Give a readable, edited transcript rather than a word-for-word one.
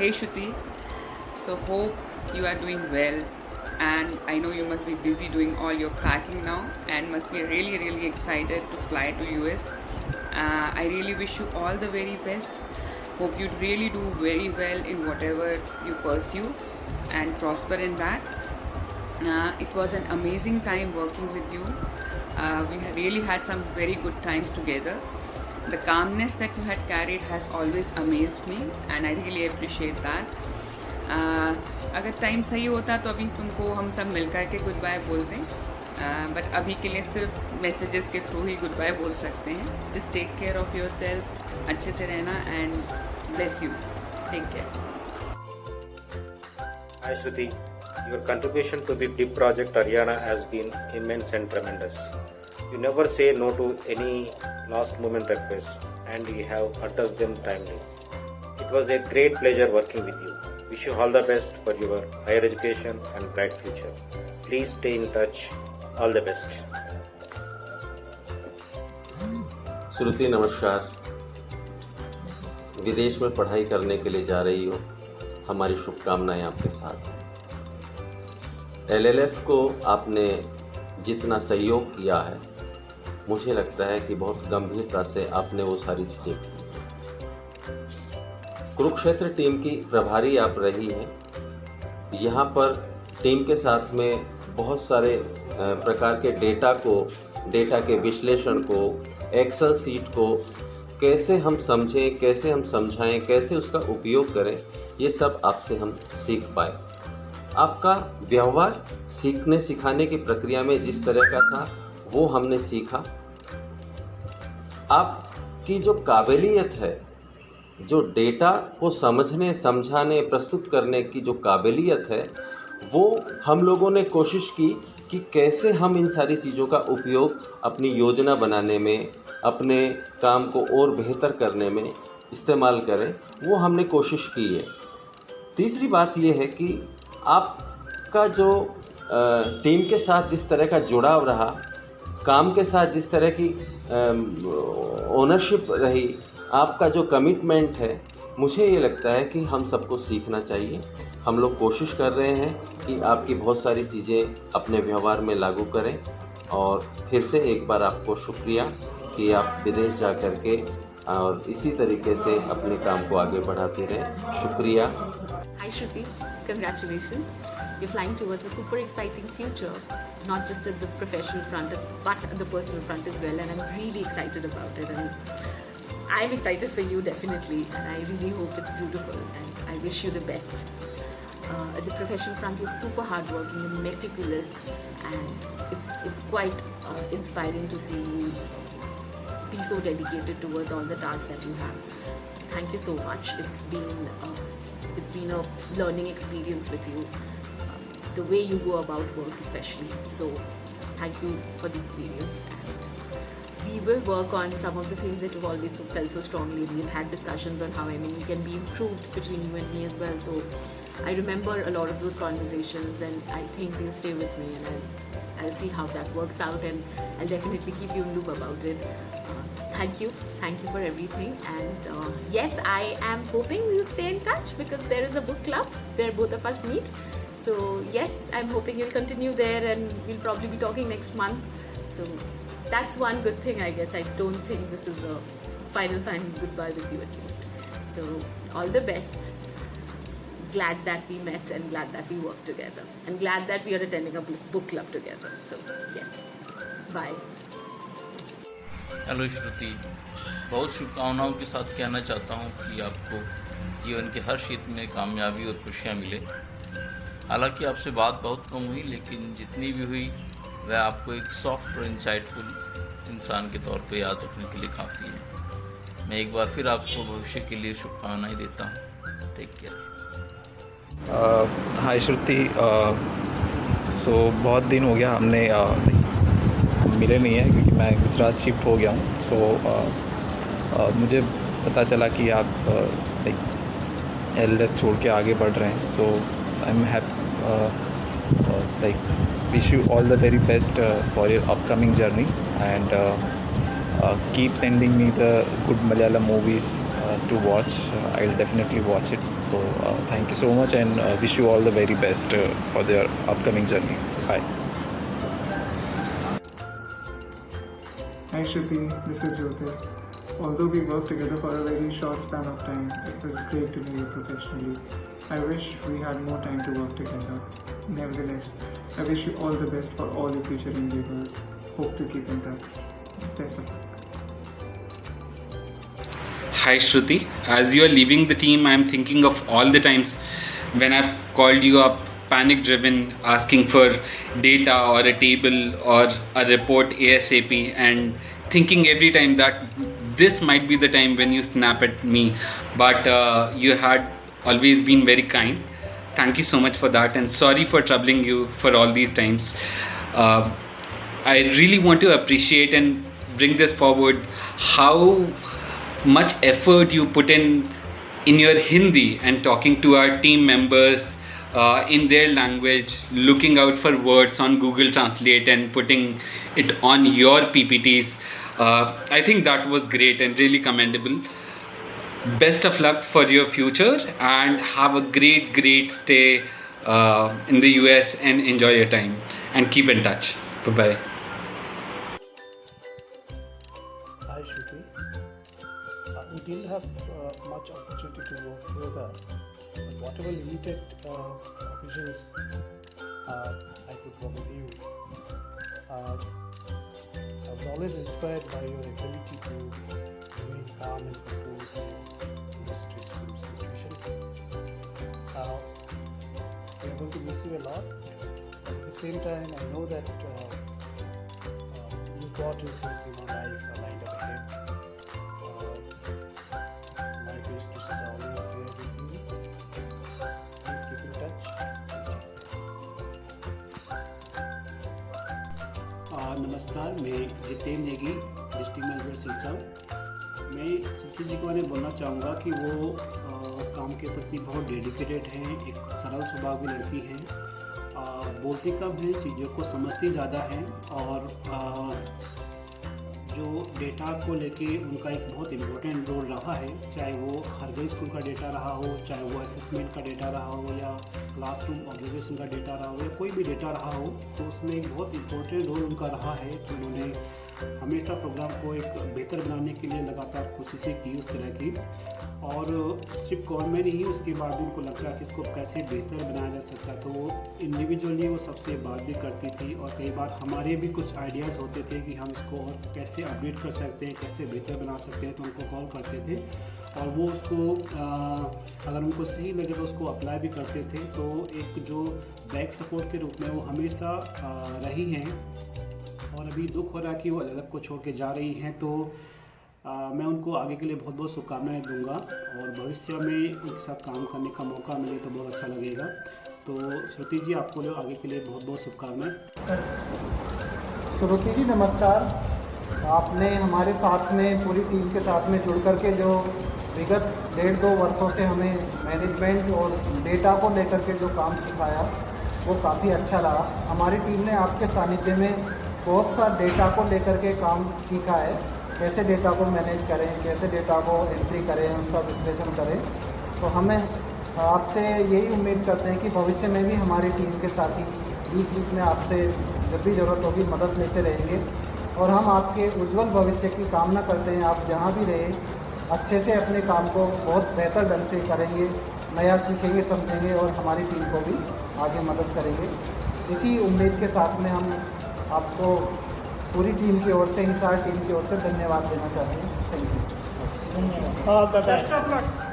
Hey Shruti, so hope you are doing well, and I know you must be busy doing all your packing now and must be really excited to fly to US. I really wish you all the very best. Hope you really do very well in whatever you pursue and prosper in that. It was an amazing time working with you. Really had some very good times together. The calmness that you had carried has always amazed me and I really appreciate that. अगर time सही होता तो अभी तुमको हम सब मिल कर के गुड बाय बोलते हैं, बट अभी के लिए सिर्फ मैसेजेस के थ्रू ही गुड बाय बोल सकते हैं. Just take care of yourself, अच्छे से रहना and bless you. Take care. Hi Shruti, your contribution to the DIP project Haryana has been immense and tremendous. You never say no to any last moment requests and you have addressed them timely. It was a great pleasure working with you. Wish you all the best for your higher education and bright future. Please stay in touch. All the best. श्रुति नमस्कार. विदेश में पढ़ाई करने के लिए जा रही हो, हमारी शुभकामनाएं आपके साथ. LLF को आपने जितना सहयोग किया है, मुझे लगता है कि बहुत गंभीरता से आपने वो सारी चीज़ें की. कुरुक्षेत्र टीम की प्रभारी आप रही हैं. यहाँ पर टीम के साथ में बहुत सारे प्रकार के डेटा के विश्लेषण को, एक्सेल सीट को कैसे हम समझें, कैसे हम समझाएं, कैसे उसका उपयोग करें, ये सब आपसे हम सीख पाए. आपका व्यवहार सीखने सिखाने की प्रक्रिया में जिस तरह का था वो हमने सीखा. आपकी जो काबिलियत है, जो डेटा को समझने, समझाने, प्रस्तुत करने की जो काबिलियत है, वो हम लोगों ने कोशिश की कि कैसे हम इन सारी चीज़ों का उपयोग अपनी योजना बनाने में, अपने काम को और बेहतर करने में इस्तेमाल करें. वो हमने कोशिश की है. तीसरी बात ये है कि आपका जो टीम के साथ जिस तरह का जुड़ाव रहा, काम के साथ जिस तरह की ओनरशिप रही, आपका जो कमिटमेंट है, मुझे ये लगता है कि हम सबको सीखना चाहिए. हम लोग कोशिश कर रहे हैं कि आपकी बहुत सारी चीज़ें अपने व्यवहार में लागू करें. और फिर से एक बार आपको शुक्रिया कि आप विदेश जा कर के और इसी तरीके से अपने काम को आगे बढ़ाते रहें. शुक्रिया. Hi Shruti, congratulations. You're flying towards a super exciting future, not just at the professional front, but at the personal front as well. And I'm really excited about it. And I'm excited for you definitely. And I really hope it's beautiful. And I wish you the best. At the professional front, you're super hardworking and meticulous. And it's quite inspiring to see you be so dedicated towards all the tasks that you have. Thank you so much. It's been a learning experience with you, the way you go about work especially. So thank you for the experience, and we will work on some of the things that you've always felt so strongly. We've had discussions on how MNE can be improved between you and me as well. So I remember a lot of those conversations, and I think they'll stay with me, and I'll see how that works out, and I'll definitely keep you in loop about it. Thank you for everything. And yes, I am hoping we'll stay in touch because there is a book club where both of us meet. So yes, I'm hoping you'll continue there, and we'll probably be talking next month. So that's one good thing, I guess. I don't think this is a final goodbye with you at least. So all the best. Glad that we met and glad that we worked together and glad that we are attending a book club together. So yes, bye. Hello Shruti, बहुत शुभकामनाओं के साथ कहना चाहता हूँ कि आपको जीवन के हर क्षेत्र में कामयाबी और खुशियाँ मिले. हालांकि आपसे बात बहुत कम हुई, लेकिन जितनी भी हुई वह आपको एक सॉफ्ट और इंसाइटफुल इंसान के तौर पे याद रखने के लिए काफ़ी है. मैं एक बार फिर आपको भविष्य के लिए शुभकामनाएं देता हूँ. Take care. हाय श्रुति. सो बहुत दिन हो गया हमने मिले नहीं है क्योंकि मैं गुजरात शिफ्ट हो गया हूँ. सो मुझे पता चला कि आप LLF छोड़ के आगे बढ़ रहे हैं. So I am wish you all the very best for your upcoming journey, and keep sending me the good Malayalam movies to watch, I'll definitely watch it. So thank you so much, and wish you all the very best for their upcoming journey. Bye. Hi Shruti, this is Jyotir. Although we worked together for a very short span of time, it was great to know you professionally. I wish we had more time to work together. Nevertheless, I wish you all the best for all your future endeavors. Hope to keep in touch. Best of luck. Hi Shruti, as you are leaving the team, I am thinking of all the times when I've called you up panic driven, asking for data or a table or a report ASAP, and thinking every time that this might be the time when you snap at me, but you had always been very kind. Thank you so much for that, and sorry for troubling you for all these times. I really want to appreciate and bring this forward how much effort you put in your Hindi and talking to our team members in their language, looking out for words on Google Translate and putting it on your PPTs. I think that was great and really commendable. Best of luck for your future, and have a great stay in the US, and enjoy your time and keep in touch. Bye bye. Hi Shruti. We didn't have much opportunity to work further, but whatever limited occasions I could work with you, I was always inspired by your ability to remain calm and compose in the stressful situations. We are going to miss you a lot, but at the same time I know that you got your things in your life lined up ahead. My best wishes are always there with you. Please keep in touch. नमस्कार, मैं Jitendra Negi, district manager Sirsa. मैं सुखी जी को बोलना चाहूँगा कि वो काम के प्रति बहुत डेडिकेटेड हैं, एक सरल स्वभाव की लड़की हैं, बोलती कम हैं, चीज़ों को समझती ज़्यादा हैं, और जो डेटा को लेके उनका एक बहुत इम्पोर्टेंट रोल रहा है, चाहे वो हरदोई स्कूल का डेटा रहा हो, चाहे वो असेसमेंट का डेटा रहा हो, या क्लासरूम ऑब्जर्वेशन का डेटा रहा हो, या कोई भी डेटा रहा हो, तो उसमें एक बहुत इम्पोर्टेंट रोल उनका रहा है कि उन्होंने हमेशा प्रोग्राम को एक बेहतर बनाने के लिए लगातार कोशिशें की उस तरह की, और सिर्फ कॉल में नहीं, उसके बाद भी उनको लगता है कि इसको कैसे बेहतर बनाया जा सकता है, तो वो इंडिविजुअली वो सबसे बात भी करती थी, और कई बार हमारे भी कुछ आइडियाज़ होते थे कि हम इसको और कैसे अपडेट कर सकते हैं, कैसे बेहतर बना सकते हैं, तो उनको कॉल करते थे, और वो उसको अगर उनको सही लगे तो उसको अप्लाई भी करते थे। तो एक जो बैक सपोर्ट के रूप में वो हमेशा रही हैं, और अभी दुख हो रहा है कि वो अलग को छोड़ के जा रही हैं, तो मैं उनको आगे के लिए बहुत बहुत शुभकामनाएं दूंगा, और भविष्य में उनके साथ काम करने का मौका मिले तो बहुत अच्छा लगेगा। तो श्रुति जी, आपको लोग आगे के लिए बहुत बहुत शुभकामनाएं। श्रुति जी नमस्कार। आपने हमारे साथ में पूरी टीम के साथ में जुड़ कर के जो विगत 1.5-2 वर्षों से हमें मैनेजमेंट और डेटा को लेकर के जो काम सिखाया वो काफ़ी अच्छा रहा। हमारी टीम ने आपके सानिध्य में बहुत सा डेटा को लेकर के काम सीखा है, कैसे डेटा को मैनेज करें, कैसे डेटा को एंट्री करें, उसका विश्लेषण करें। तो हमें आपसे यही उम्मीद करते हैं कि भविष्य में भी हमारी टीम के साथी बीच में आपसे जब भी ज़रूरत होगी मदद लेते रहेंगे, और हम आपके उज्जवल भविष्य की कामना करते हैं। आप जहाँ भी रहें अच्छे से अपने काम को बहुत बेहतर ढंग से करेंगे, नया सीखेंगे, समझेंगे, और हमारी टीम को भी आगे मदद करेंगे। इसी उम्मीद के साथ में हम आपको पूरी टीम की ओर से, हिसार टीम की ओर से धन्यवाद देना चाहते हैं। Thank you. धन्यवाद।